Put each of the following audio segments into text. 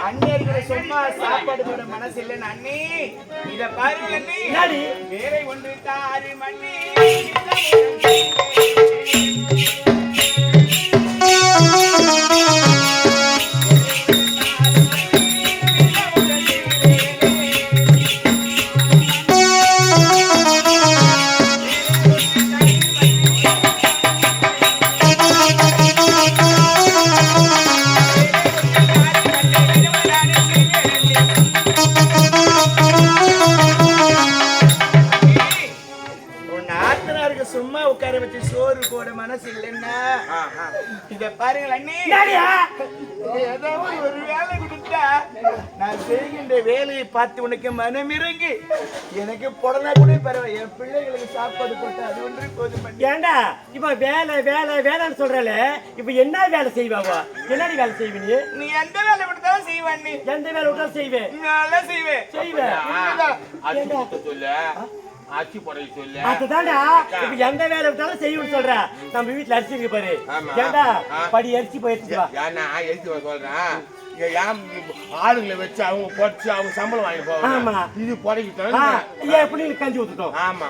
அண்ணே சும்மா சாப்பாடு போட மனசு இல்லைன்னு அண்ணி இத பாருங்க அண்ணி வேற ஒன்று தாரி மண்ணி சும்மா உட்கார வச்சு சோறு போட மனசு இல்லைன்னா இத பாருங்கள் அண்ணி ஏதாவது ஒரு வேலை கொடுத்தா நான் செய்கின்ற வேலையை பார்த்து உனக்கு மனமிறங்கி எனக்கு புடனா கூட பரவாயில்ல என் பிள்ளைகளுக்கு சாப்பாடு போட்டு அது ஒன்று போதும். ஏண்டா இப்ப வேலை வேலை வேலைன்னு சொல்றல இப்ப என்ன வேலை செய்வாவா? என்னடி வேலை செய்வீங்க? நீ எந்த வேலை கொடுத்தாலும் செய்வேன். நீ எந்த வேலை விட்டாலும் செய்வேன். நல்லா செய்வேன். ஆச்சி போட சொல்லு. அதுதான்டா இப்ப எந்த வேலை விட்டாலும் செய்யணும்னு சொல்ற. நம்ம வீட்டுல அரிசி இருக்கு பாரு. ஏண்டா படி அரிசி போயிடுச்சு வா. ஏன்னா அரிசி சொல்றேன். ஆளுங்களை வச்சு அவங்க பொடிச்சு அவங்க சம்பளம் வாங்கி போவாங்க. இது பொடைக்கிட்டோம். எப்படி கஞ்சி ஊத்துட்டோம். ஆமா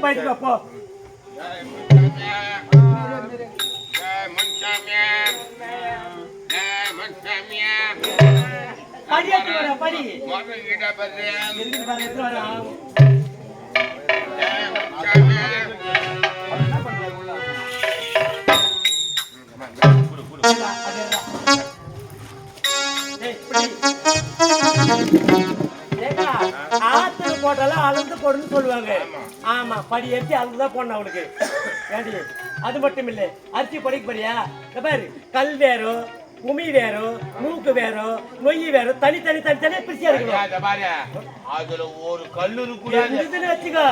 போயிட்டு போ. படி எடுத்து வர படி. எடுத்து பாரு எடுத்து வர. ஆத்துல போட்டாலும் அளந்து போடுன்னு சொல்லுவாங்க. ஆமா படி எடுத்து அளந்துதான் போடணும் அவளுக்கு. ஏண்டி அது மட்டும் இல்ல அரிசி படிக்க போறியா? பாரு கல் வேறும் உமி வேறும் மூக்கு வேறும் நொய் வேறும் தனித்தனி தனித்தனியா பிரிச்சியா இருக்கணும். அதுல ஒரு கல்லு இருக்கூடாது வச்சுக்கோ.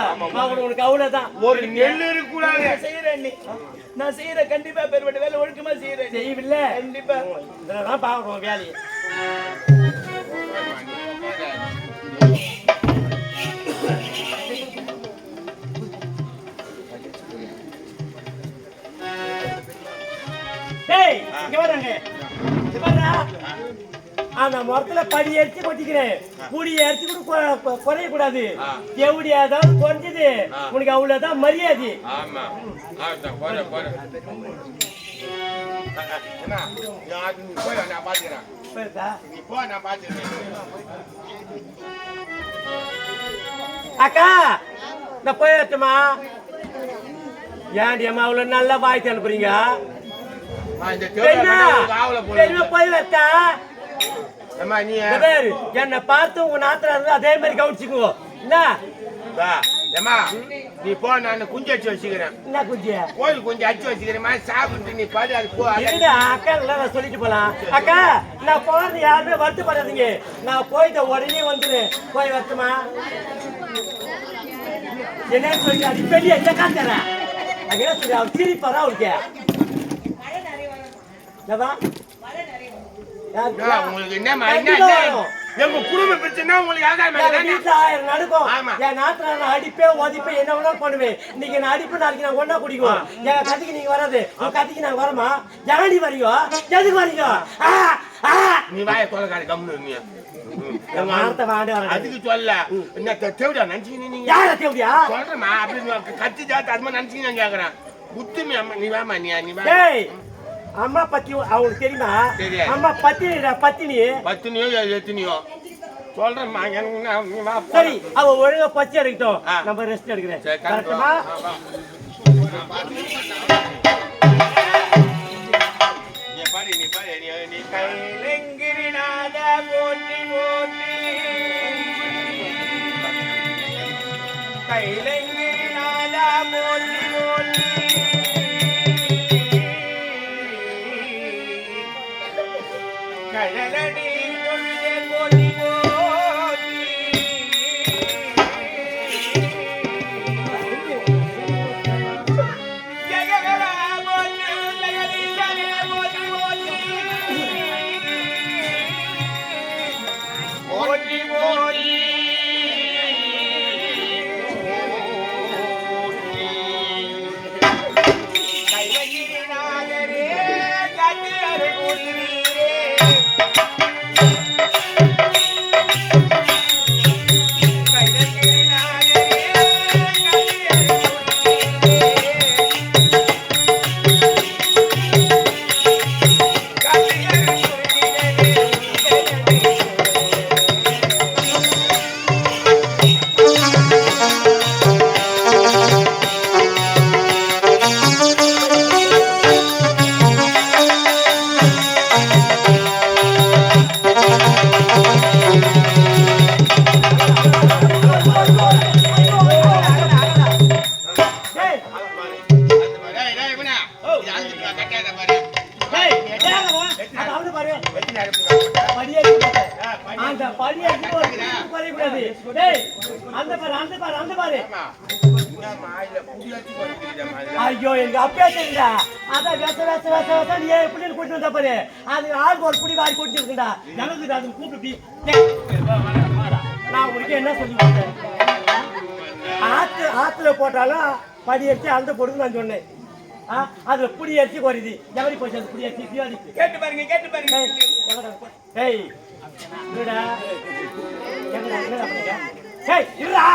உனக்கு அவ்வளவுதான். ஒரு நெல் இருக்கக்கூடாது. செய்யறேன் நான் செய்யறேன். கண்டிப்பா பெருமட்ட வேலை ஒழுக்கமா செய்யறேன். செய்யவில்லை கண்டிப்பா இதெல்லாம் பாக்குறோம் வேலையை. அந்த மரத்துல படி அரிச்சு கொட்டிக்கிறேன். புடி அரிச்சு கூட குறைய கூடாது. எப்படி ஏதாவது குறைஞ்சது உனக்கு அவ்வளவுதான் மரியாதை. அக்கா நான் போயிட்டுமா? ஏன்டி அம்மா அவ்வளவு நல்லா வாய்க்கு அனுப்புறீங்க? போய் வச்சா என்ன பார்த்து உங்க நாத்துல இருந்து அதே மாதிரி கவனிச்சுக்குவோம். என்ன நீ போ, நான் குஞ்சு அடிச்சு வச்சுக்கிறேன். என்ன குஞ்சு? கோயில் குஞ்சு அடிச்சு வச்சுக்கிறேன். சாப்பிட்டு நீ பாரு. அது போ. அக்கா நான் சொல்லிட்டு போலாம். அக்கா நான் போறது யாருமே வருத்தப்படாதீங்க. நான் போயிட்ட உடனே வந்துரு. போய் வருத்தமா என்ன சொல்லி அது பெரிய எந்த காத்துற அங்கே சொல்லி அவர் சிரிப்பாரா அவருக்கு? உங்களுக்கு என்ன எங்க குடும்ப பிரச்சனை உங்களுக்கு நடக்கும். என் நாட்டுல நான் அடிப்பேன் உதைப்பேன் என்ன வேணாலும் பண்ணுவேன். இன்னைக்கு நான் அடிப்பேன் நாளைக்கு நான் ஒன்னா குடிக்கும். என் கதைக்கு நீங்க வராது. உங்க கதைக்கு நாங்க வரமா? ஜாடி வரீங்க? எதுக்கு வரீங்க? நீ வாய தொலைக்காது கம்முன்னு அதுக்கு சொல்ல என்ன தேவடியா நினைச்சீங்க? நீங்க யார தேவடியா சொல்றமா? அப்படி கத்தி ஜாத்து அது மாதிரி நினைச்சீங்க நான் கேக்குறேன். புத்துமே அம்மா நீ வாமா நீ வா. அம்மா பத்தி அவங்களுக்கு தெரியுமா? அம்மா பத்தினிடா. பத்தினியோ எத்தனையோ சொல்றேன். சரி அவ ஒழுங்கா பச்சை எடுக்கட்டும். நம்ம ரெஸ்ட் எடுக்கிறேன். கைலங்கிரிநாத போற்றி போற்றி. கைலங்கிரிநாத போற்றி போற்றி. கழலடி கொள்கை போற்றி போற்றி. ஜெகதா போற்றி ஜெகதீசனே போற்றி போற்றி. போற்றி போற்றி. கைலங்கிரிநாதரே காட்டியரு கூறுவீரே. படியேற்றி போட்டேன். அந்த படியேற்றி ஒரு குறையக்கூடாது. டேய், அந்த பாரு. ஐயோ எங்க அப்பா தெரியுதா? அதான் வேச நீ எப்படி கூட்டிட்டு வந்தா பாரு. அது ஆளுக்கு ஒரு புடி வாரி கூட்டி இருக்குடா. எனக்கு அது கூப்பிட்டு நான் உனக்கு என்ன சொல்லி கொடுத்தேன்? ஆத்துல போட்டாலும் படி அடிச்சு அந்த பொடுங்க நான் சொன்னேன். அதுல புடி அடிச்சு குறையுது. எவரி போச்சு அது புடி அடிச்சு கேட்டு பாருங்க ஏய் இருடா ஏய் இருடா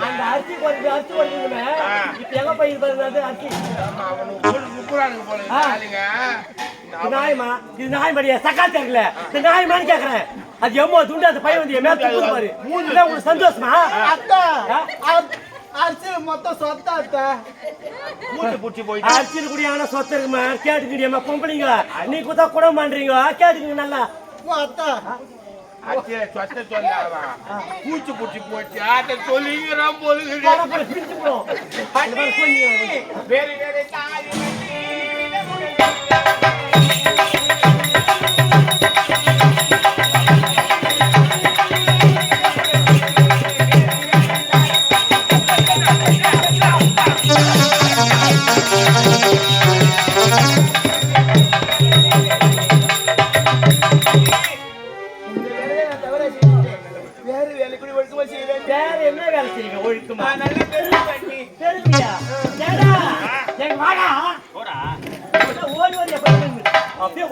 அந்த அரிசி கொஞ்சம் இப்ப எங்க போய் அரிசி நாயமா இது நாய் மடியா சக்கா தெரியல இந்த நாய்மான்னு கேக்குறேன். அது எம்மோ துண்டு அந்த பையன் வந்து மேல தூக்கு பாரு. உங்களுக்கு சந்தோஷமா? அரசியல் மொத்தம் சொத்தா அத்தா மூட்டை புடிச்சு போய் அரசியல் குடியான சொத்து இருக்குமா கேட்டுக்கிட்டியம்மா பொம்பளைங்க நீ குத்தா கூட பண்றீங்க கேட்டுக்கீங்க நல்லா அத்தா சொத்த சொல்லாவா பூச்சி புடிச்சு போச்சு அதை சொல்லிங்கிறான் போலுங்க பிரிச்சு போடும் வேறு வேறு தாய்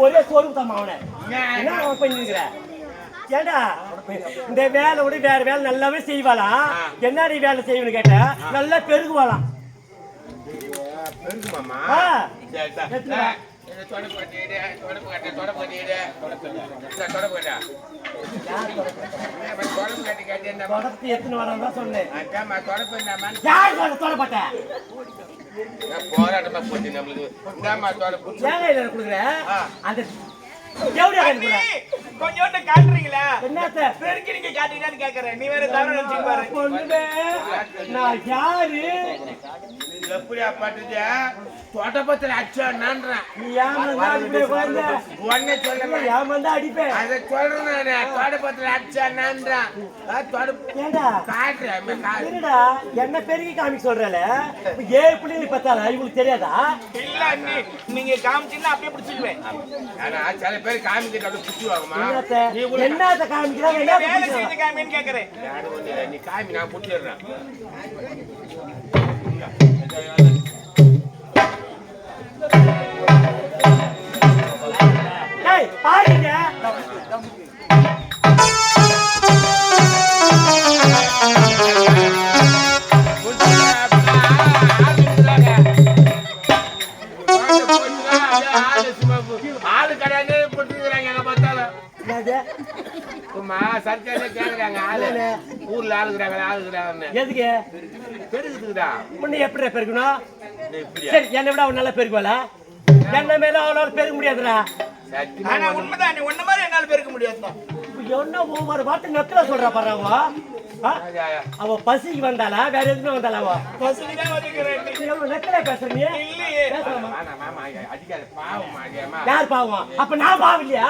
ஒரே சோறு தான் அவனை என்ன பண்ணிருக்கிற ஏண்டா இந்த வேலை விட வேற வேலை நல்லாவே செய்வாளா? என்னடி வேலை செய்வனு கேட்ட நல்லா பெருகுவாளாம். எத்தனை வரம் தான் சொன்னேன். போராட்டமா போச்சு நம்மளுக்கு அந்த கொஞ்சோண்டு காட்டுறீங்களா? என்னத்த பெருக்கி நீங்க காட்டுறீங்கன்னு கேக்குறேன். நீ வேற தவறு நினைச்சு பாரு. நான் யாரு எப்படியா பட்டுச்சு தோட்டப்பத்திர அடிச்சான்றேன். நீ ஏமாந்தா அடிப்பேன் உடனே சொல்ல ஏமாந்தா அடிப்பேன் அதை சொல்றேன். தோட்டப்பத்திர அடிச்சான்றேன் காட்டுறேன்டா. என்ன பெருகி காமிக்க சொல்றல ஏழு பிள்ளைங்க பத்தால இவங்களுக்கு தெரியாதா? இல்ல நீங்க காமிச்சீங்கன்னா அப்படியே பிடிச்சிக்குவேன். சில பேர் காமிக்கிட்டு அப்படியே பிடிச்சிருவாங்கம்மா. என்னத்த காமிக்கிறாங்க வேலை செய்து காமின்னு கேக்குறேன். நீ காமி நான் பிடிச்சிடுறேன். பாருங்க ஆளு கிடையாது போட்டுக்கிறாங்க எங்க பார்த்தாலும் சர்க்காரே கேக்குறாங்க. ஆளு ஊர்ல ஆளுக்குறாங்க எதுக்கு பெருகுதுக்குதா முன்ன எப்படி பெருக்கணும்? சரி என்னை விட அவன் நல்லா பெருக்குவாளா? என்ன மேல அவளால பெருக்க முடியாதுடா. ஆனா உண்மைதான் நீ ஒண்ணு மாதிரி என்னால பெருக்க முடியாதுதான். என்ன ஒவ்வொரு வாட்டு நக்கல சொல்றா பாருங்க. அவ பசிக்கு வந்தாளா வேற எதுவும் வந்தாளா? அவ பசிக்குதான் வந்துக்கிறேன். நக்கல பேசுற நீ இல்லையே. யார் பாவம்? அப்ப நான் பாவம் இல்லையா?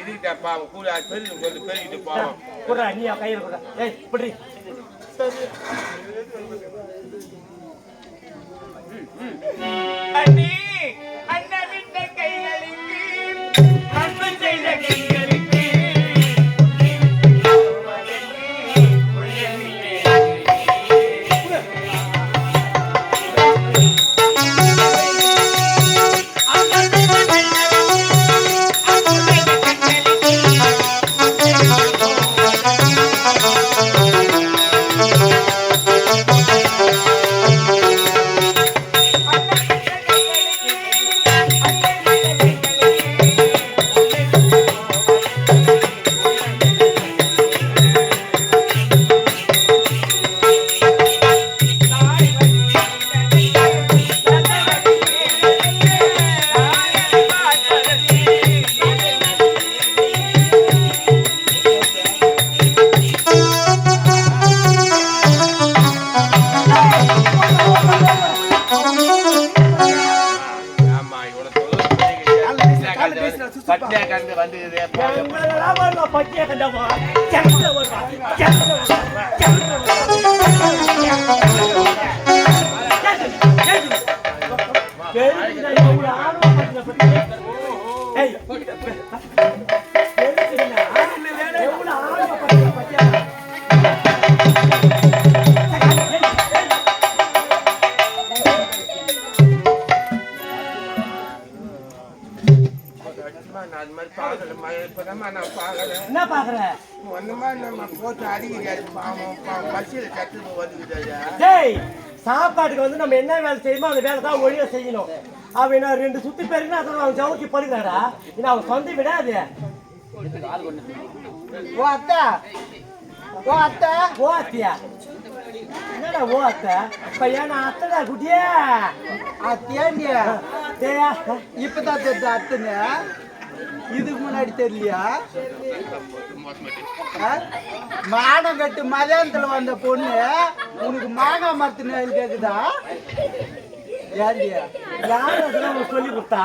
இதுக்கிட்ட பாவம் கூட பெருகு சொல்லி பெருகிட்டு பாவம் குடுறா நீ கையில குடுறா. ஏய் பிடி அண்ணி அண்ணவிட்ட கைகளுக்கு அன்பு செய்த கைகளுக்கு வந்துக்குது எங்களெல்லாம் வருவா பச்சையா கண்டவா ஜனத்துல வருவா ஜனத்துல வருவா ஜனத்துல வருவா ஆர்வம் பத்தி ஏய் எவ்வளவு ஆர்வம் பத்தியா அது மாதிரி பார்க்கலம்மா இப்பதாம்மா நான் பார்க்கறேன் என்ன பாக்குற ஒண்ணுமா நம்ம போட்டு அடிக்கிறாரு பாவம் பசியில் கட்டுக்கு வந்துக்கிட்டாரு டேய் சாப்பாட்டுக்கு வந்து நம்ம என்ன வேலை செய்யணுமோ அந்த வேலை தான் ஒழுங்கா செய்யணும் அவன் நான் 2 சுத்தி பேருக்குன்னா அதான் அவன் ஜவுக்கி படுக்கிறாடா இன்னும் அவன் சொந்த விடாது ஓ அத்தா ஓ அத்தா ஓ அத்தியா என்னடா ஓ அத்தை பையன் அத்தடா குட்டியா அத்தியாண்டியா டேயா இப்பதான் தெரிஞ்ச அத்துன்னு இதுக்கு முன்னாடி தெரியலையா மானம் கட்டு மதியானத்துல வந்த பொண்ணு உனக்கு மாங்காய் மரத்து நேரம் கேக்குதா ஏண்டியா யாரு அதெல்லாம் சொல்லி கொடுத்தா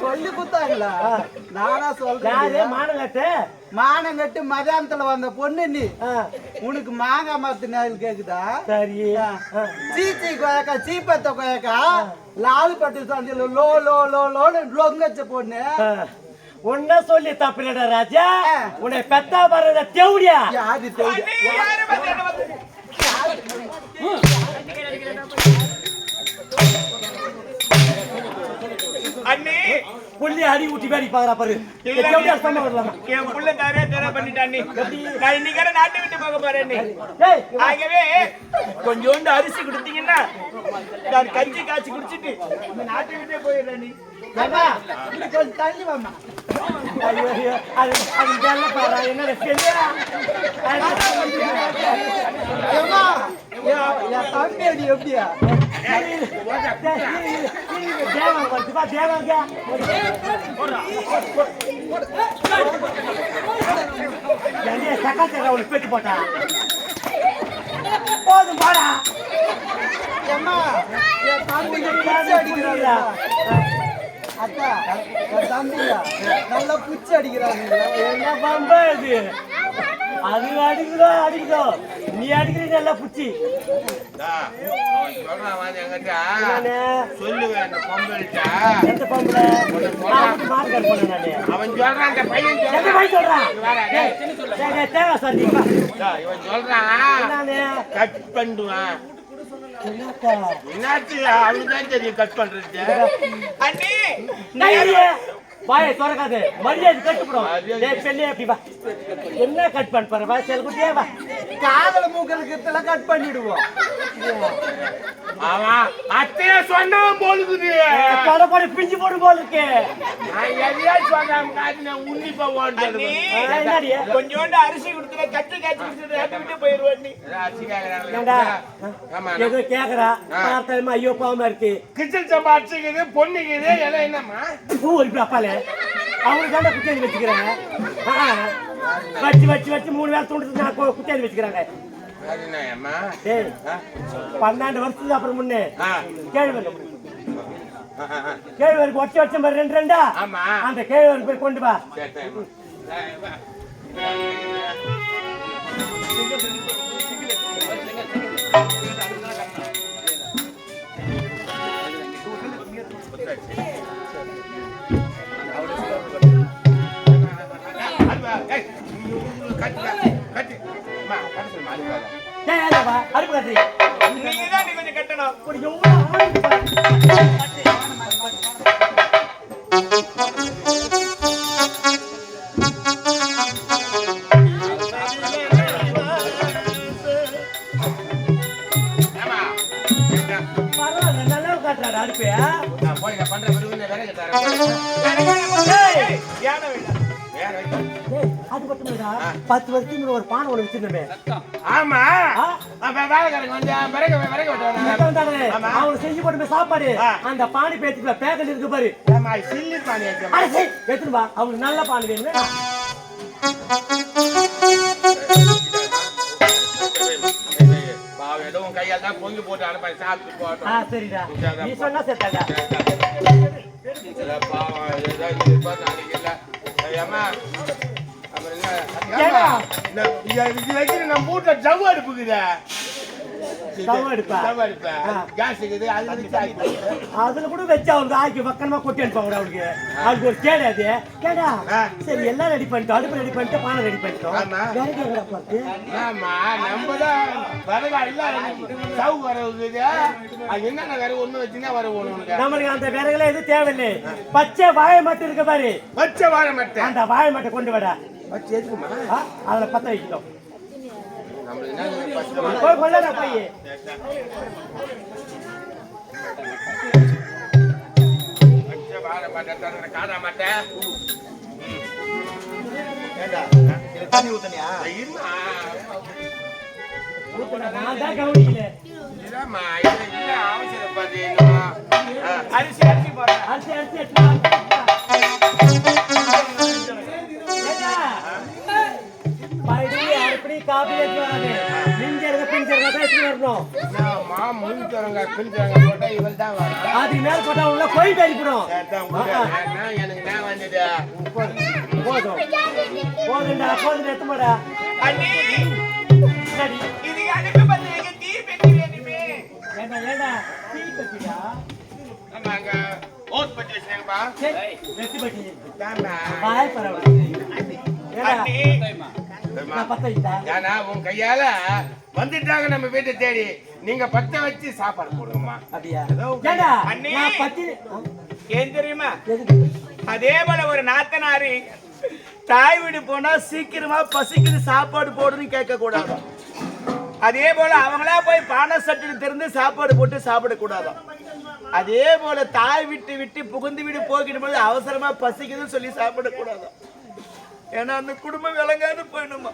சொல்லி கொடுத்தாங்களா நானா யாரு சொல்றேன் மானங்கட்டு மானம் கட்டு மதியானத்துல வந்த பொண்ணு நீ உனக்கு மாங்காய் மரத்து நேரம் கேக்குதா சரி சீச்சி கொயக்கா சீப்பத்த கொயக்கா லால் பட்டு சந்தையில லோ லோ லோ லோன்னு லொங்கச்ச பொண்ணு உன்ன சொல்லி தப்பிலடா ராஜா உன்னை பெத்தா வர்றத தேவடியா யாரு தெரியும் அண்ணி புள்ளி அடி ஊட்டி வேடி பாக்குறா பாரு தேவடியா சம வரலாமா என் புள்ள தர பண்ணிட்டான் நீ நான் இன்னைக்கு நாட்டை விட்டு போக போறேன் நீ டேய் ஆகவே கொஞ்சோண்டு அரிசி கொடுத்தீங்கன்னா நான் கஞ்சி காய்ச்சி குடிச்சிட்டு இந்த நாட்டை விட்டே போயிடுறேன் நீ ஏம்மா இப்படி கொஞ்சம் தள்ளி வாம்மா ஐயோ ஐயோ அது ஜல்ல பாரா என்ன செல்லியா ஏம்மா என் தம்பி அடி எப்படியா தேவன் வருதுப்பா தேவங்க சக்காச்சக்கா அவளுக்கு பேச்சு போட்டா போதும் போடா ஏம்மா என் தம்பிக்கு பிச்சை அடிக்கிறாங்களா அத்தா என் தம்பிங்க நல்லா பிச்சை அடிக்கிறாங்க என்ன பம்பா இது அது அடிக்குதோ நீ அடிக்கிற நல்லா புச்சி சொல்லுவேன் அந்த பொம்பல்கிட்ட எந்த பம்புல மார்க்கெட் பண்ண நானு அவன் சொல்றான் அந்த பையன் எந்த பையன் சொல்றான் தேவை சொல்றீங்களா இவன் சொல்றான் நானு கட் பண்ணுவான் என்னாச்சு அவனுதான் தெரியும் கட் பண்றது அண்ணி வாயை திறக்காது மரியாதை கட்டுப்படும் பெண்ணே அப்படி வா என்ன கட் பண்ண போற வா செல் குட்டியே வா காதல மூக்களுக்கு கட் பண்ணிடுவோம் அவன் அத்தைய சொன்னவன் போலுக்குது போட பிஞ்சு போடு போல இருக்கு நான் எதையா சொன்ன உன்னிப்பா ஓடுறது கொஞ்சோண்டு அரிசி கொடுத்துட கட்டி காய்ச்சி குடிச்சிட்டு விட்டு போயிருவேன் நீ அரிசி ஏண்டா கேக்குறாங்க ஏதோ கேக்குறா பார்த்தமா ஐயோ பாவமா இருக்கு கிச்சன் சம்பா அரிசிக்குது பொண்ணுக்குது எல்லாம் என்னம்மா பூ இருக்கு அப்பால அவங்களுக்கு தான் குச்சேரி வச்சுக்கிறேன் வச்சு 3 வேலை தூண்டு நான் குச்சேரி வச்சுக்கிறாங்க டேய் 12 வருஷத்துக்கு அப்புறம் முன்னே கேழ்வருக்கு ஒட்டி வச்ச மாதிரி 2 அந்த கேழ்வருக்கு போய் கொண்டு வா அறுப்பு கட்டுறீங்க கொஞ்சம் கட்டணும் பரவாயில்ல நல்லா காட்டுறாரு அறுப்பு பண்ற அது மட்டும் இல்லடா 10 வருஷத்துக்கு ஒரு பானை ஒண்ணு வச்சிருந்தமே ஆமா வேலைக்காரங்க வந்து அவன் செஞ்சு போட்டு சாப்பாடு அந்த பானை பேச்சுக்கல பேக்கல் இருக்கு பாரு சில்லி பானை எடுத்துட்டு வா அவனுக்கு நல்ல பானை வேணும் கையால் தான் பொங்கி போட்டு அனுப்ப சாப்பிட்டு போட்டோம் சரிடா நீ சொன்னா சேர்த்தாடா இல்ல பாவம் ஏதோ இருப்பா நாளைக்கு இல்ல ஏமா அப்புறம் என்ன ஏமா இது வைக்கிற நம்ம வீட்டுல ஜவ்வு அடுப்புக்குதே கேஸ் இருக்குது அதுல கூட வச்சா வந்து ஆக்கி பக்கமா கொட்டி அனுப்பாங்க அவளுக்கு அதுக்கு ஒரு கேடு அது கேடா சரி எல்லாம் ரெடி பண்ணிட்டோம் அடுப்பு ரெடி பண்ணிட்டு பானை ரெடி பண்ணிட்டோம் வேற கேக்குறா பார்த்து நம்ம தான் வரகா இல்ல சவு வரவுக்குது அது என்னென்ன வேற ஒண்ணு வச்சுன்னா வர உனக்கு நம்மளுக்கு அந்த விறகுல எதுவும் தேவையில்லை பச்சை வாழை மட்டும் இருக்கு பாரு பச்சை வாழை மட்டும் அந்த வாழை மட்டும் கொண்டு விட பச்சை எதுக்குமா அதுல பத்த வைக்கணும் நம்மளுக்கு போய் கொள்ளடா போய் பச்சை வாழை மாட்டேன் காணா மாட்டேன் தண்ணி ஊத்தனியா நான் தான் கவனிக்கல அரிசி அரிசி போடுறேன் அரிசி அரிசி எடுத்து அப்படி காபி எடுத்து வராது மிஞ்சறத பிஞ்சறத எடுத்து வரணும் அது மேல போட்டா உள்ள போய் தெரிப்படும் போதும் போதுண்டா போதும் எடுத்து மாடா இது எனக்கு பண்ணீங்க தீ பெட்டியே ஏண்டா ஏண்டா தீ பெட்டியா ஆமாங்க ஓட் பட்டி வச்சிருக்கேன்பா வெட்டி பெட்டி பாய் பரவாயில்லை உன் கையால வந்துட்டாங்க நம்ம வீட்டை தேடி நீங்க பத்த வச்சு சாப்பாடு போடுங்கம்மா ஏன் தெரியுமா அதே போல ஒரு நாத்தனாரி தாய் வீடு போனா சீக்கிரமா பசிக்குது சாப்பாடு போடுன்னு கேட்க கூடாது அதே போல அவங்களா போய் பானை சட்டில் திறந்து சாப்பாடு போட்டு சாப்பிடக்கூடாதான் அதே போல தாய் விட்டு விட்டு புகுந்து வீடு போகிடும் போது அவசரமா பசிக்குதுன்னு சொல்லி சாப்பிடக்கூடாதான் ஏன்னா அந்த குடும்பம் விளங்காது போயிடுமா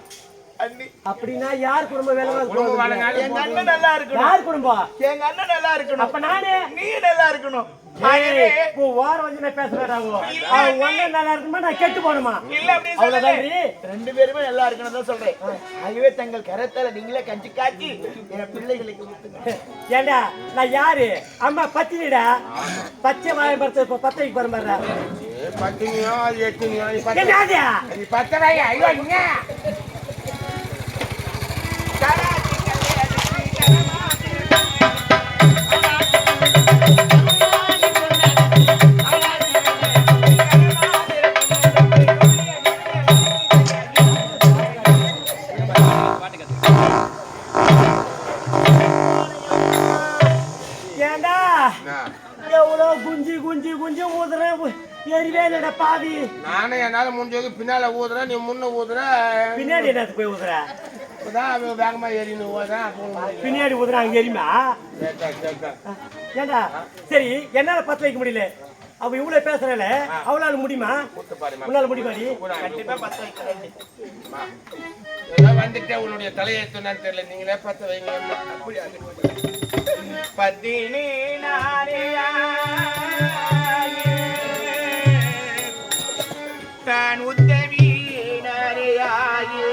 அண்ணி அப்படின்னா யார் குடும்பம் விளங்காது எங்க அண்ணன் நல்லா இருக்கணும் யார் குடும்பம் எங்க அண்ணன் நல்லா இருக்கணும் அப்ப நானே நீ நல்லா இருக்கணும் வாரம் வந்து நான் பேசுறாங்க ஒண்ணு நல்லா இருக்குமா நான் கெட்டு போகணுமா இல்ல அப்படி ரெண்டு பேருமே நல்லா இருக்கணும் தான் சொல்றேன் ஆகவே தங்கள் கரத்தால நீங்களே கஞ்சி காட்டி என் பிள்ளைகளுக்கு ஊத்துங்க ஏண்டா நான் யாரு அம்மா பத்தினிடா பச்சை வாழை மரத்தை பத்தைக்கு பரம்பரா பத்தினியோ அது எத்தினியோ நீ பத்தராயா ஐயோ நீங்க குஞ்சி குஞ்சி குஞ்சி ஊதுறேன் எரிவே இல்லடா பாவி நானே என்னால முடிஞ்சது பின்னால ஊதுறேன் நீ முன்ன ஊதுற பின்னாடி என்ன போய் ஊதுற இப்பதான் வேகமா எரின்னு ஊதுறேன் பின்னாடி ஊதுற அங்க எரியுமா ஏண்டா சரி என்னால பத்த வைக்க முடியல அவ இவ்வளவு பேசுறல அவளால முடியுமா உன்னால முடியுமாடி கண்டிப்பா பத்த வைக்கிறேன் வந்துட்டேன் உன்னுடைய தலையெழுத்துன்னு தெரியல நீங்களே பத்த வைங்க பத்தினி நாரியா தான் உத்தவி நாரியாயு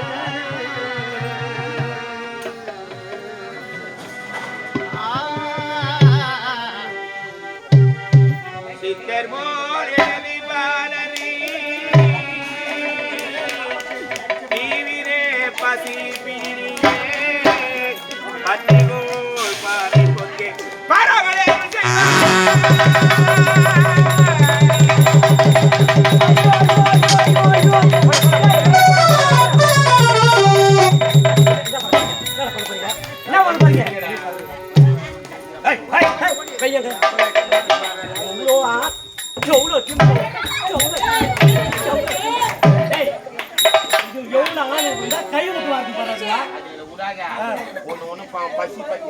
சித்தர் மோரேவி பாலரி தீவிரே பசி பிரியே பத்திகோள் பாரி கொக்கே பரவலே பசி பத்தி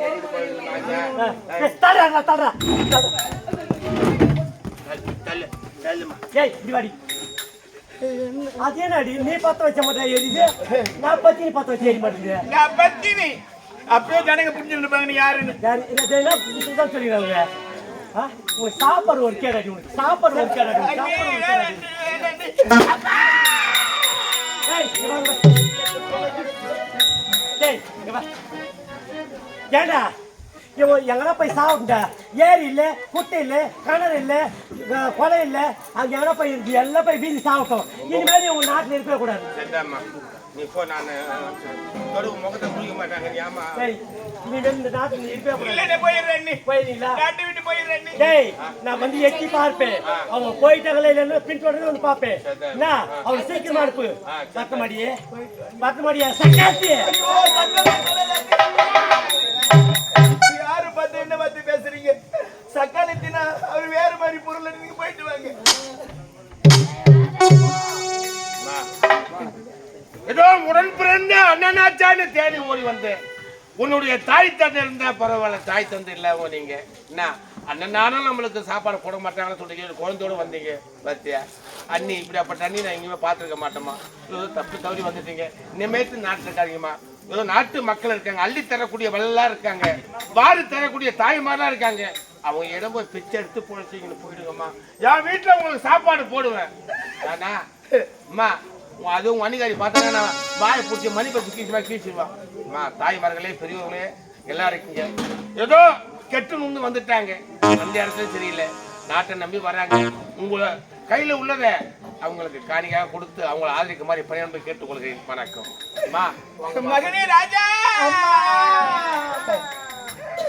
அதேனாடி நீ பத்த வச்ச மாட்டேன் எரியுது நான் பத்தினி பத்த வச்சு எரிய மாட்டேங்குது நான் பத்தினி அப்பயே ஜனங்க புரிஞ்சுருப்பாங்க நீ யாருன்னு தான் சொல்லிடுறாங்க உனக்கு சாப்பாடு ஒரு கேடாடி உனக்கு சாப்பாடு ஒரு கேடாடி ஏண்டா எங்கன்னா போய் சாப்பிட்டா ஏரி இல்லை குட்டை இல்லை கிணறு இல்லை கொலை இல்லை அங்கே எங்கன்னா போய் இருக்கு எல்லாம் போய் வீதி சாப்பிட்டோம் இனிமேல் உங்க நாட்டில் இருக்கவே கூடாது நீ போ நான் தொடுவு முகத்தை குளிக்க மாட்டாங்க ஏமா சரி இனிமேல் இந்த நாட்டில் இருக்கவே கூடாது போயிடுறேன் நீ போயிருந்தீங்களா காட்டு விட்டு போயிடுறேன் நீ டேய் நான் வந்து எட்டி பார்ப்பேன் அவங்க போயிட்டாங்களே இல்லைன்னு பின்தொடர்ந்து வந்து பார்ப்பேன் என்ன அவங்க சீக்கிரமா அனுப்பு பத்து மாடியே சக்காத்தி யாரு பார்த்து என்ன பார்த்து பேசுறீங்க சக்காலத்தினா அவர் வேற மாதிரி பொருள் நீங்க போயிட்டு வாங்க ஏதோ உடன் பிறந்த அண்ணனாச்சான்னு தேடி ஓடி வந்தேன் உன்னுடைய தாய் தந்தை இருந்தா பரவாயில்ல தாய் தந்தை இல்லாம நீங்க என்ன அண்ணனாலும் நம்மளுக்கு சாப்பாடு போட மாட்டாங்கன்னு சொல்றீங்க குழந்தையோட வந்தீங்க பத்தியா அண்ணி இப்படியாப்பட்ட அண்ணி நான் எங்கேயுமே பார்த்துருக்க மாட்டோமா ஏதோ தப்பு தவறி வந்துட்டீங்க இனிமேட்டு நாட்டு இருக்காங்கம்மா ஏதோ நாட்டு மக்கள் இருக்காங்க அள்ளி தரக்கூடிய வள்ளலாம் இருக்காங்க வாரி தரக்கூடிய தாய்மாரெல்லாம் இருக்காங்க அவங்க இடம் போய் பிச்சை எடுத்து போயிடுச்சிங்கன்னு போயிடுங்கம்மா என் வீட்டுல உங்களுக்கு சாப்பாடு போடுவேன் ஆனா அம்மா அதுவும் மணிகாரி பார்த்தாங்கன்னா வாயை பிடிச்சி மணி பற்றி கீழ்ச்சிடுவான் அம்மா தாய்மார்களே பெரியவங்களே எல்லாம் இருக்கீங்க ஏதோ கெட்டு நுந்து வந்துட்டாங்க அந்த இடத்துல சரியில்லை நாட்டை நம்பி வராங்க உங்களை கையில உள்ளதை அவங்களுக்கு காணிக்காக கொடுத்து அவங்களை ஆதரிக்க மாதிரி பணியாளர் கேட்டுக்கொள்கிறேன் வணக்கம் மகனே ராஜா